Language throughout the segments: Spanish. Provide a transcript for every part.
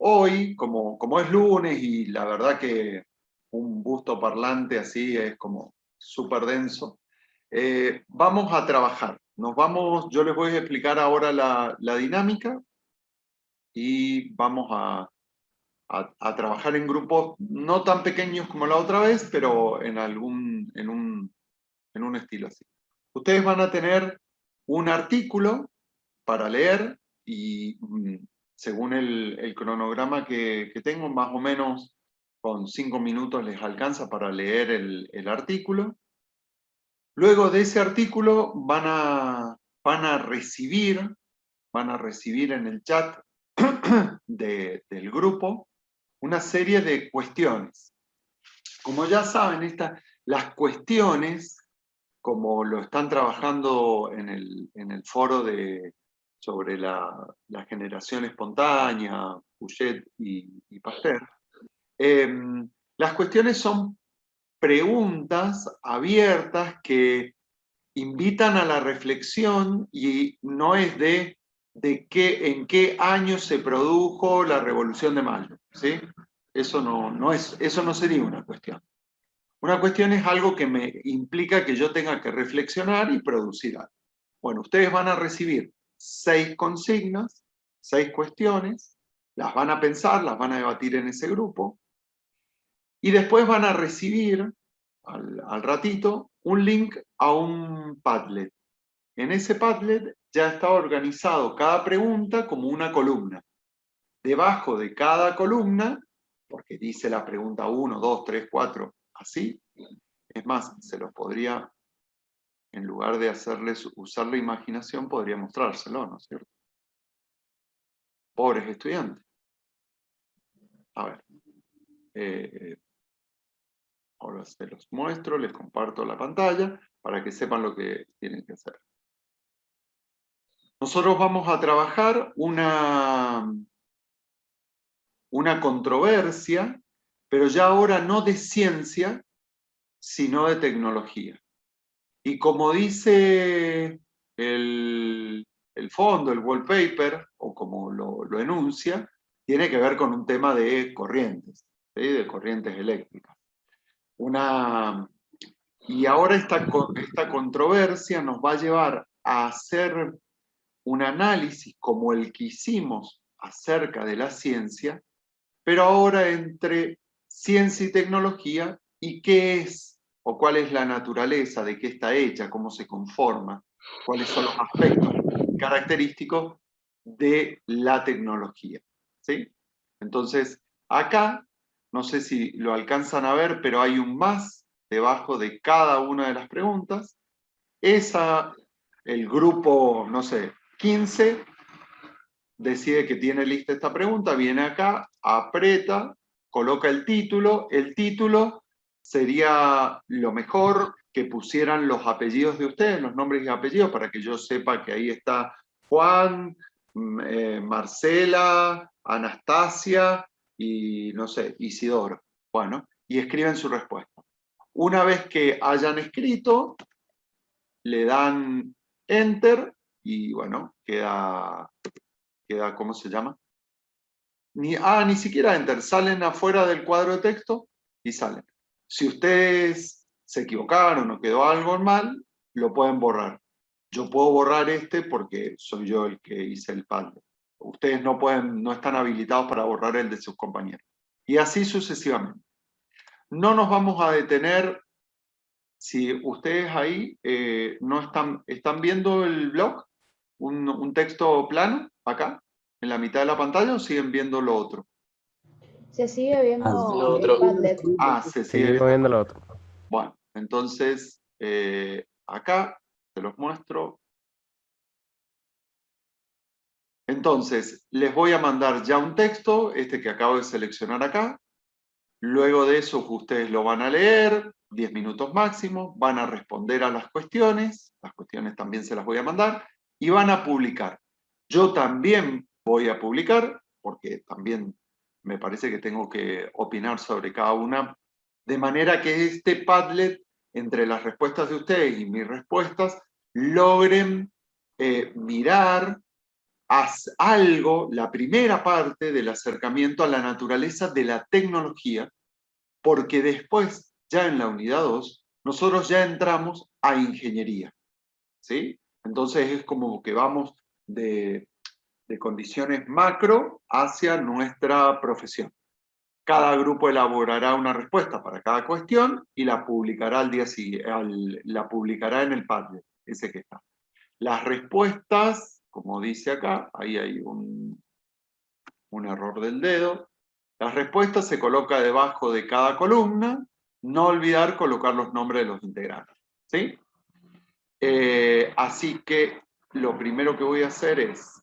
hoy, como es lunes y la verdad que un busto parlante así es como súper denso, vamos a trabajar. Yo les voy a explicar ahora la dinámica y vamos a trabajar en grupos no tan pequeños como la otra vez, pero en un estilo así. Ustedes van a tener un artículo para leer y según el cronograma que tengo, más o menos con 5 minutos les alcanza para leer el artículo. Luego de ese artículo van a recibir en el chat del grupo una serie de cuestiones. Como ya saben, las cuestiones, como lo están trabajando en el foro sobre la generación espontánea, Puget y Pasteur, las cuestiones son preguntas abiertas que invitan a la reflexión y no es en qué año se produjo la Revolución de Mayo, ¿sí? Eso no sería una cuestión. Una cuestión es algo que me implica que yo tenga que reflexionar y producir algo. Bueno, ustedes van a recibir 6 consignas, 6 cuestiones, las van a pensar, las van a debatir en ese grupo, y después van a recibir al ratito un link a un Padlet. En ese Padlet ya está organizado cada pregunta como una columna. Debajo de cada columna, porque dice la pregunta 1, 2, 3, 4, así, es más, se los podría, en lugar de hacerles usar la imaginación, podría mostrárselo, ¿no es cierto? Pobres estudiantes. A ver. Ahora se los muestro, les comparto la pantalla para que sepan lo que tienen que hacer. Nosotros vamos a trabajar una controversia, pero ya ahora no de ciencia, sino de tecnología. Y como dice el fondo, el wallpaper, o como lo enuncia, tiene que ver con un tema de corrientes, ¿sí? De corrientes eléctricas. Y ahora esta controversia nos va a llevar a hacer un análisis como el que hicimos acerca de la ciencia, pero ahora entre ciencia y tecnología y qué es o cuál es la naturaleza, de qué está hecha, cómo se conforma, cuáles son los aspectos característicos de la tecnología, ¿sí? Entonces, acá, no sé si lo alcanzan a ver, pero hay un más debajo de cada una de las preguntas. El grupo, no sé, 15, decide que tiene lista esta pregunta, viene acá, aprieta, coloca el título sería lo mejor que pusieran los apellidos de ustedes, los nombres y apellidos, para que yo sepa que ahí está Juan, Marcela, Anastasia y, no sé, Isidoro. Bueno, y escriben su respuesta. Una vez que hayan escrito, le dan Enter y, bueno, queda ¿cómo se llama? Ni siquiera Enter, salen afuera del cuadro de texto y salen. Si ustedes se equivocaron o quedó algo mal, lo pueden borrar. Yo puedo borrar porque soy yo el que hice el Padlet. Ustedes no están habilitados para borrar el de sus compañeros. Y así sucesivamente. No nos vamos a detener. Si ustedes ahí no están viendo el blog, un texto plano, acá, en la mitad de la pantalla, o siguen viendo lo otro. Se sigue viendo Lo el otro. Padlet. Se sigue viendo lo otro. Bueno, entonces, acá se los muestro. Entonces, les voy a mandar ya un texto, que acabo de seleccionar acá. Luego de eso, ustedes lo van a leer, 10 minutos máximo, van a responder a las cuestiones también se las voy a mandar, y van a publicar. Yo también voy a publicar, porque también me parece que tengo que opinar sobre cada una, de manera que este Padlet, entre las respuestas de ustedes y mis respuestas, logren mirar, algo, la primera parte del acercamiento a la naturaleza de la tecnología, porque después, ya en la unidad 2, nosotros ya entramos a ingeniería, ¿sí? Entonces es como que vamos de condiciones macro hacia nuestra profesión. Cada grupo elaborará una respuesta para cada cuestión y la publicará al día siguiente, la publicará en el Padlet, ese que está. Las respuestas, como dice acá, ahí hay un error del dedo. Las respuestas se coloca debajo de cada columna. No olvidar colocar los nombres de los integrantes, ¿sí? Así que lo primero que voy a hacer es,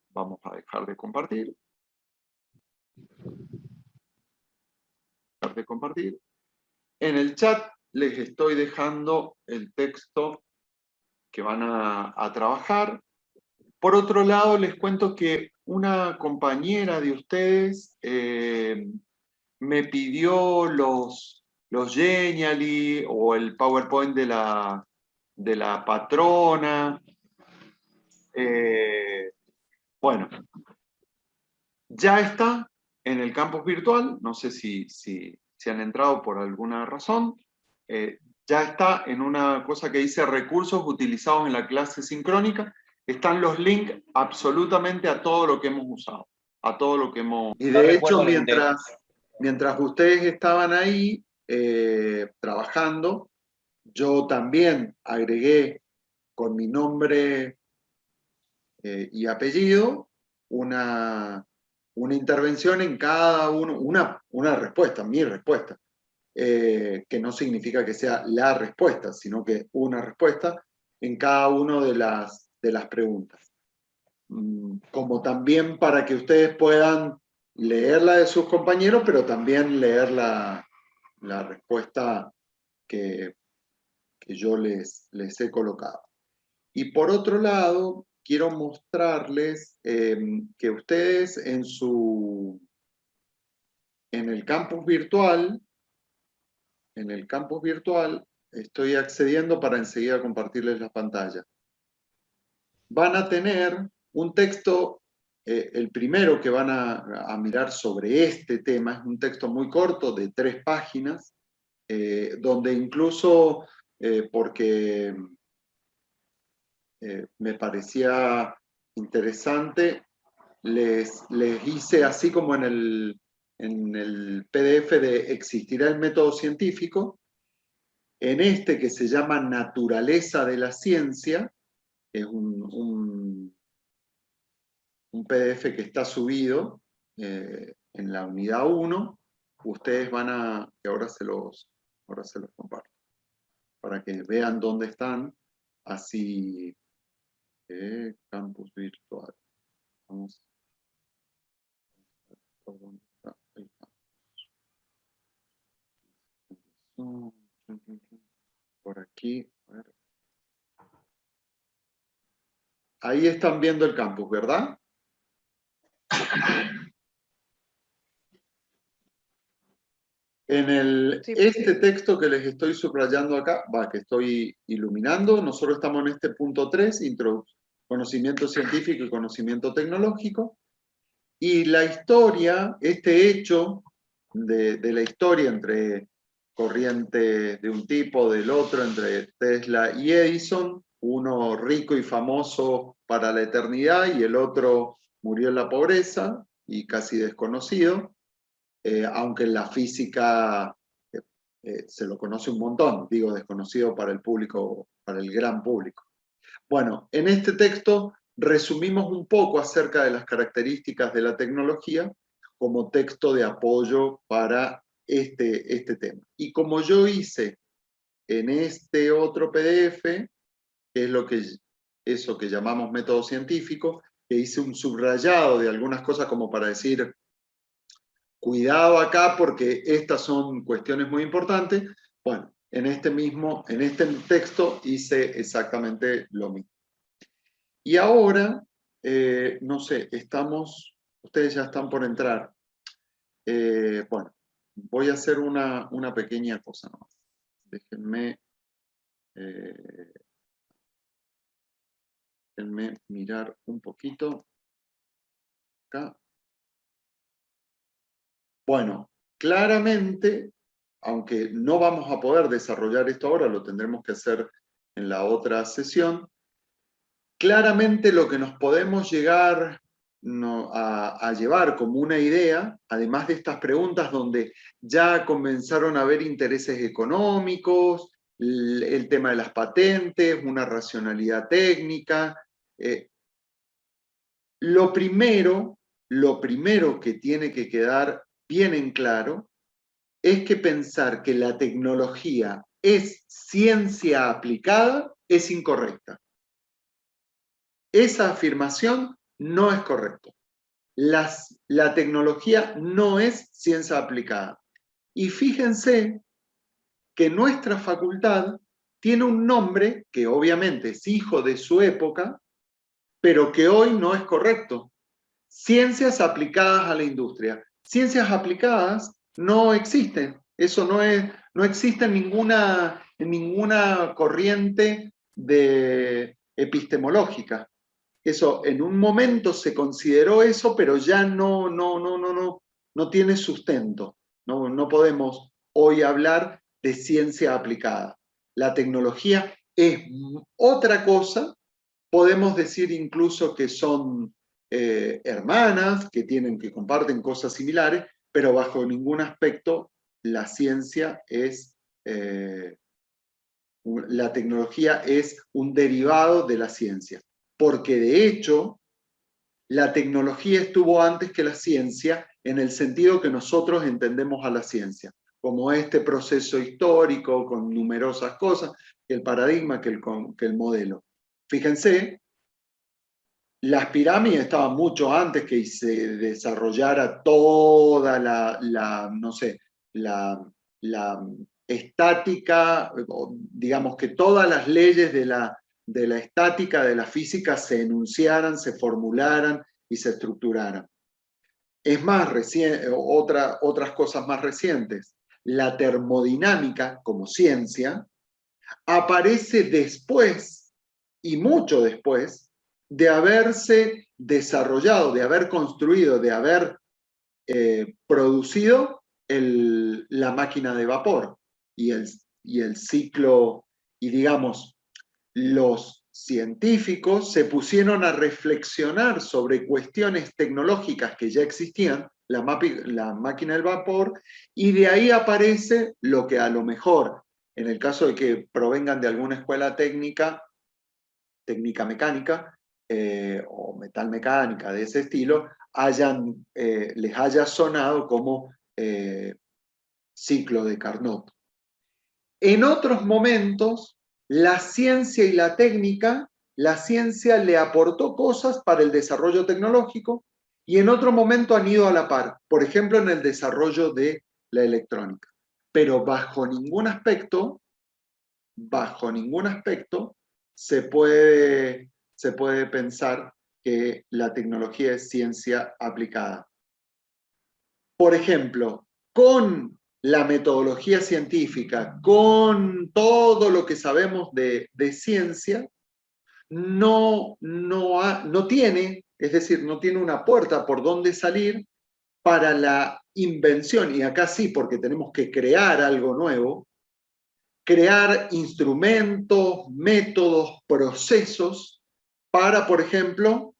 vamos a dejar de compartir. En el chat les estoy dejando el texto que van a trabajar. Por otro lado, les cuento que una compañera de ustedes me pidió los Genially o el PowerPoint de la patrona. Bueno, ya está en el campus virtual, no sé si han entrado por alguna razón. Ya está en una cosa que dice recursos utilizados en la clase sincrónica. Están los links absolutamente a todo lo que hemos usado, a todo lo que hemos... Y de hecho, mientras ustedes estaban ahí trabajando, yo también agregué con mi nombre y apellido una intervención en cada uno, una respuesta, mi respuesta, que no significa que sea la respuesta, sino que una respuesta en cada una de las preguntas. Como también para que ustedes puedan leer la de sus compañeros, pero también leer la respuesta que yo les he colocado. Y por otro lado, quiero mostrarles que ustedes en el campus virtual, estoy accediendo para enseguida compartirles la pantalla. Van a tener un texto, el primero que van a mirar sobre este tema, es un texto muy corto de 3 páginas, donde incluso, porque me parecía interesante, les hice así como en el PDF de ¿Existirá el método científico? En este que se llama Naturaleza de la Ciencia, es un PDF que está subido en la unidad 1, ustedes van a, que ahora se los comparto, para que vean dónde están, así, campus virtual. Vamos a ver dónde está el campus. Por aquí, a ver. Ahí están viendo el campus, ¿verdad? Sí. Este texto que les estoy subrayando acá, que estoy iluminando, nosotros estamos en este punto 3, conocimiento científico y conocimiento tecnológico, y la historia, este hecho de la historia entre corriente de un tipo, del otro, entre Tesla y Edison, uno rico y famoso para la eternidad y el otro murió en la pobreza y casi desconocido, aunque en la física se lo conoce un montón, digo desconocido para el público, para el gran público. Bueno, en este texto resumimos un poco acerca de las características de la tecnología como texto de apoyo para este tema. Y como yo hice en este otro PDF, que es eso que llamamos método científico, que hice un subrayado de algunas cosas como para decir, cuidado acá porque estas son cuestiones muy importantes. Bueno, en este texto hice exactamente lo mismo. Y ahora, no sé, ustedes ya están por entrar. Bueno, voy a hacer una pequeña cosa nomás. Déjenme... Déjenme mirar un poquito acá. Bueno, claramente, aunque no vamos a poder desarrollar esto ahora, lo tendremos que hacer en la otra sesión, claramente lo que nos podemos llegar a llevar como una idea, además de estas preguntas donde ya comenzaron a haber intereses económicos, el tema de las patentes, una racionalidad técnica, lo primero que tiene que quedar bien en claro es que pensar que la tecnología es ciencia aplicada es incorrecta. Esa afirmación no es correcta. La tecnología no es ciencia aplicada. Y fíjense que nuestra facultad tiene un nombre que obviamente es hijo de su época, pero que hoy no es correcto. Ciencias aplicadas a la industria. Ciencias aplicadas no existen. Eso no existe en ninguna corriente epistemológica. Eso, en un momento se consideró eso, pero ya no tiene sustento. No podemos hoy hablar de ciencia aplicada. La tecnología es otra cosa. Podemos decir incluso que son hermanas, que comparten cosas similares, pero bajo ningún aspecto la ciencia la tecnología es un derivado de la ciencia. Porque de hecho, la tecnología estuvo antes que la ciencia en el sentido que nosotros entendemos a la ciencia, como este proceso histórico con numerosas cosas, que el paradigma, que el modelo. Fíjense, las pirámides estaban mucho antes que se desarrollara toda no sé, la estática, digamos que todas las leyes de la estática, de la física, se enunciaran, se formularan y se estructuraran. Es más, otras cosas más recientes. La termodinámica, como ciencia, aparece después, y mucho después, de haberse desarrollado, de haber construido, de haber producido la máquina de vapor y el ciclo, y digamos, los científicos se pusieron a reflexionar sobre cuestiones tecnológicas que ya existían, la máquina del vapor, y de ahí aparece lo que a lo mejor, en el caso de que provengan de alguna escuela técnica mecánica, o metal mecánica de ese estilo, les haya sonado como ciclo de Carnot. En otros momentos, la ciencia y la técnica, la ciencia le aportó cosas para el desarrollo tecnológico y en otro momento han ido a la par, por ejemplo en el desarrollo de la electrónica. Pero bajo ningún aspecto se puede pensar que la tecnología es ciencia aplicada. Por ejemplo, con la metodología científica, con todo lo que sabemos de ciencia, no tiene, es decir, no tiene una puerta por donde salir para la invención, y acá sí, porque tenemos que crear algo nuevo, crear instrumentos, métodos, procesos para, por ejemplo,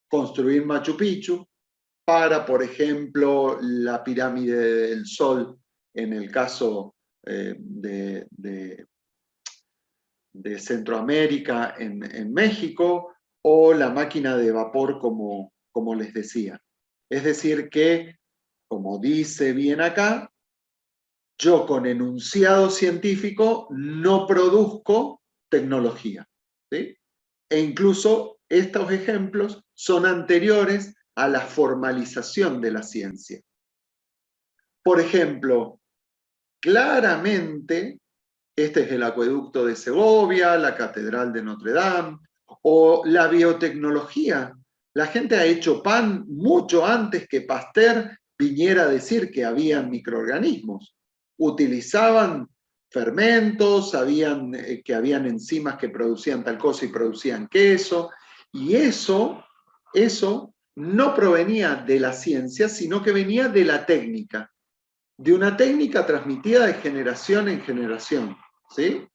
construir Machu Picchu, para, por ejemplo, la pirámide del Sol, en el caso de Centroamérica, en México, o la máquina de vapor, como les decía. Es decir que, como dice bien acá, yo con enunciado científico no produzco tecnología, ¿sí? E incluso estos ejemplos son anteriores a la formalización de la ciencia. Por ejemplo, claramente, este es el acueducto de Segovia, la catedral de Notre Dame, o la biotecnología. La gente ha hecho pan mucho antes que Pasteur viniera a decir que había microorganismos. Utilizaban fermentos, sabían que habían enzimas que producían tal cosa y producían queso, y eso no provenía de la ciencia, sino que venía de la técnica, de una técnica transmitida de generación en generación, ¿sí?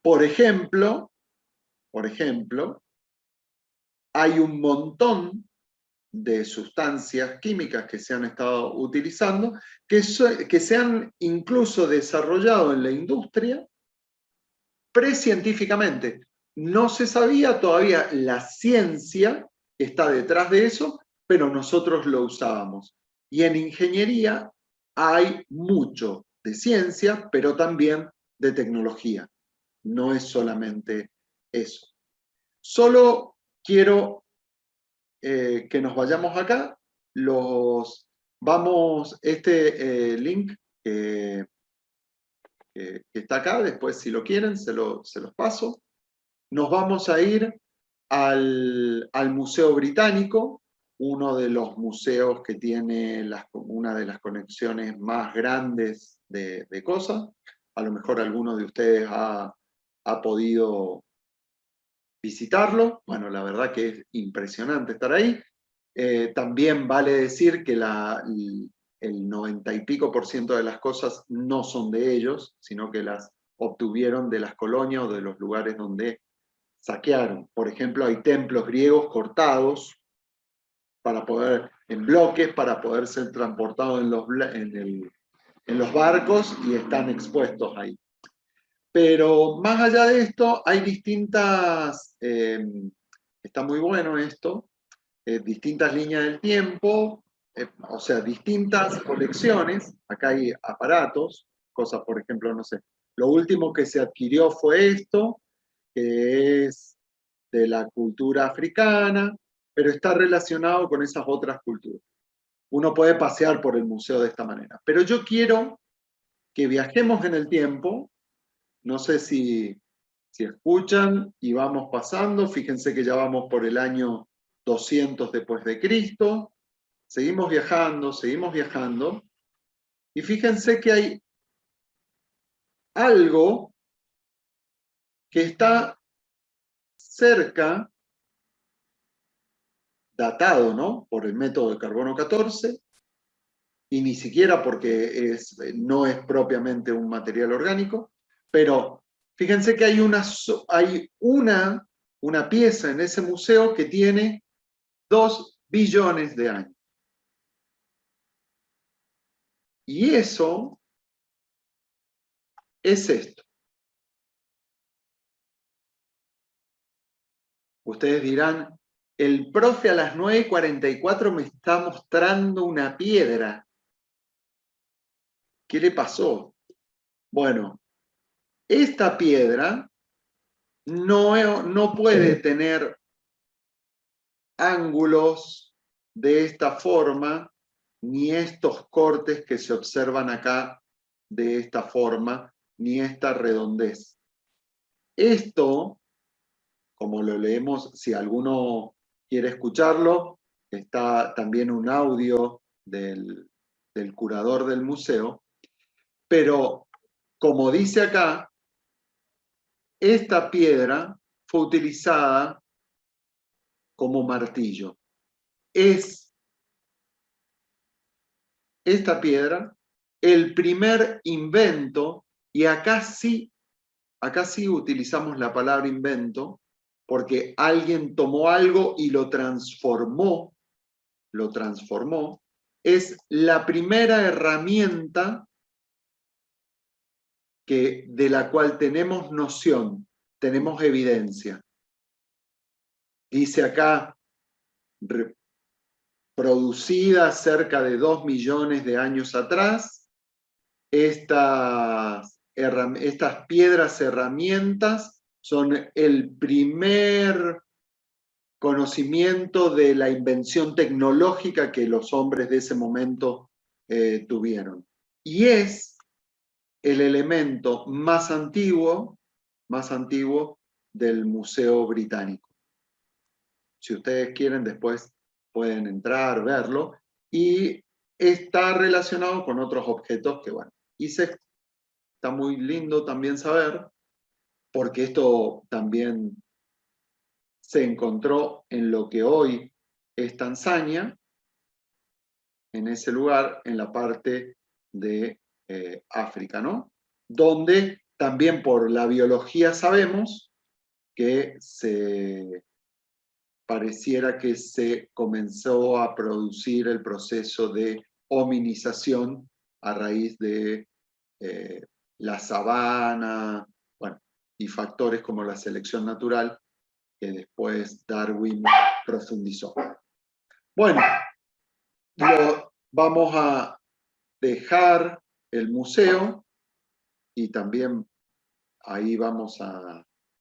Por ejemplo, hay un montón de sustancias químicas que se han estado utilizando, que se han incluso desarrollado en la industria precientíficamente. No se sabía todavía la ciencia que está detrás de eso, pero nosotros lo usábamos. Y en ingeniería hay mucho de ciencia, pero también de tecnología. No es solamente eso. Solo quiero que nos vayamos acá. Este link que está acá, después si lo quieren se los paso. Nos vamos a ir al Museo Británico, uno de los museos que tiene una de las conexiones más grandes de cosas. A lo mejor alguno de ustedes ha podido visitarlo. Bueno, la verdad que es impresionante estar ahí. También vale decir que el 90 y pico % de las cosas no son de ellos, sino que las obtuvieron de las colonias o de los lugares donde saquearon. Por ejemplo, hay templos griegos cortados en bloques para poder ser transportados en los barcos y están expuestos ahí. Pero más allá de esto, hay distintas, está muy bueno esto, distintas líneas del tiempo, o sea, distintas colecciones. Acá hay aparatos, cosas, por ejemplo, no sé, lo último que se adquirió fue esto, que es de la cultura africana, pero está relacionado con esas otras culturas. Uno puede pasear por el museo de esta manera. Pero yo quiero que viajemos en el tiempo. No sé si escuchan y vamos pasando. Fíjense que ya vamos por el año 200 después de Cristo. Seguimos viajando. Y fíjense que hay algo que está cerca, datado, ¿no?, por el método de carbono 14, y ni siquiera porque no es propiamente un material orgánico, pero fíjense que hay una pieza en ese museo que tiene 2 billones de años. Y eso es esto. Ustedes dirán, el profe a las 9:44 me está mostrando una piedra. ¿Qué le pasó? Bueno, esta piedra no puede tener ángulos de esta forma, ni estos cortes que se observan acá de esta forma, ni esta redondez. Esto, como lo leemos, si alguno quiere escucharlo, está también un audio del curador del museo, pero como dice acá, esta piedra fue utilizada como martillo. Es esta piedra el primer invento, y acá sí utilizamos la palabra invento, porque alguien tomó algo y lo transformó, es la primera herramienta de la cual tenemos noción, tenemos evidencia. Dice acá, producida cerca de 2 millones de años atrás, estas piedras herramientas son el primer conocimiento de la invención tecnológica que los hombres de ese momento tuvieron. Y es el elemento más antiguo del Museo Británico. Si ustedes quieren, después pueden entrar, verlo, y está relacionado con otros objetos que, bueno, hice está muy lindo también saber, porque esto también se encontró en lo que hoy es Tanzania, en ese lugar, en la parte de África, ¿no? Donde también por la biología sabemos que pareciera que se comenzó a producir el proceso de hominización a raíz de la sabana, bueno, y factores como la selección natural que después Darwin profundizó. Bueno, vamos a dejar el museo y también ahí vamos a